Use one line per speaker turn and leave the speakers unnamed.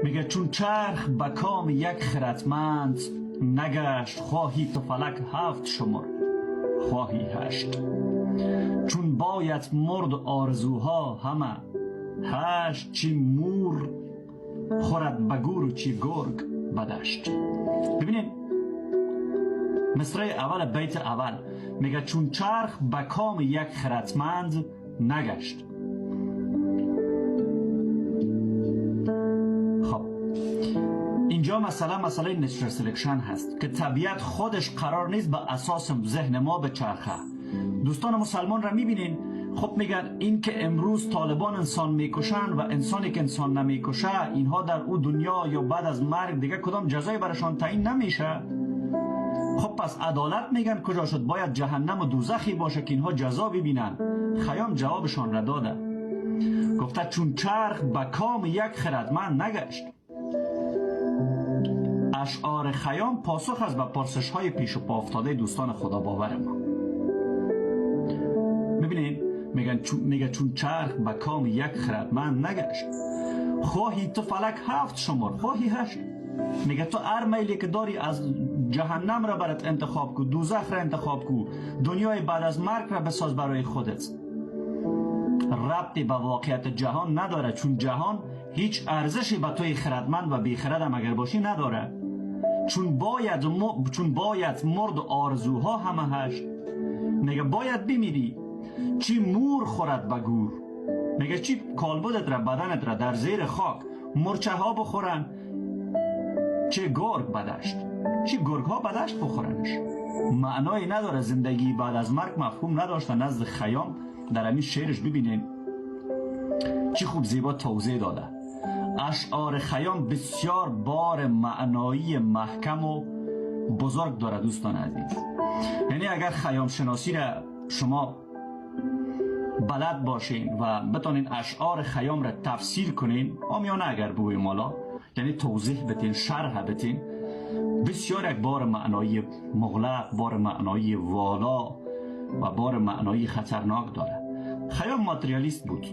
میگه چون چرخ به کام یک خردمند نگشت، خواهی تو فلک هفت شمر خواهی هشت. چون باید مرد آرزوها همه هشت، چی مور خورد به گور و چی گرگ بدشت. ببینید مصرع اول بیت اول میگه چون چرخ به کام یک خردمند نگشت. خب اینجا مسئله نچرال سلکشن هست که طبیعت خودش قرار نیست به اساس ذهن ما به چرخه. دوستان مسلمان را میبینین، خب میگن این که امروز طالبان انسان میکشن و انسانی که انسان نمیکشه اینها در او دنیا یا بعد از مرگ دیگه کدام جزایی برشان تعیین نمیشه. خب پس عدالت میگن کجا شد؟ باید جهنم و دوزخی باشه که اینها جزا ببینن. خیام جوابشان را داده، گفته چون چرخ به کام یک خردمند نگشت. اشعار خیام پاسخ است به پرسش های پیش و پا افتاده دوستان خدا باور ما. ببینید میگه چون چرخ به کام یک خردمند نگشت، خواهی تو فلک هفت شمر خواهی هشت. میگه تو هر میلی که داری از جهنم را برات انتخاب کو، دوزخ را انتخاب کو، دنیای بعد از مرگ را بساز برای خودت. ربطی به واقعیت جهان نداره، چون جهان هیچ ارزشی به توی خردمند و بیخرد هم اگر باشی نداره. چون باید مرد آرزوها همه هشت. میگه باید بمیری، چی مور خورد به گور. میگه چی کالبدت را بدنت را در زیر خاک مرچه ها بخورن، چه گرگ بدشت، چی گرگ ها بدشت بخورنش. معنایی نداره. زندگی بعد از مرگ مفهوم نداشته نزد خیام. در همین شعرش ببینین چی خوب زیبا توضیح داده. اشعار خیام بسیار بار معنایی محکم و بزرگ داره دوستان عزیز. یعنی اگر خیام شناسی را شما بلد باشین و بتونین اشعار خیام را تفسیر کنین، آمیانه اگر بگویم حالا، یعنی توضیح بتین، شرح بتین، بسیار یک بار معنایی مغلق، بار معنایی والا و بار معنایی خطرناک داره. خیام ماتریالیست بود.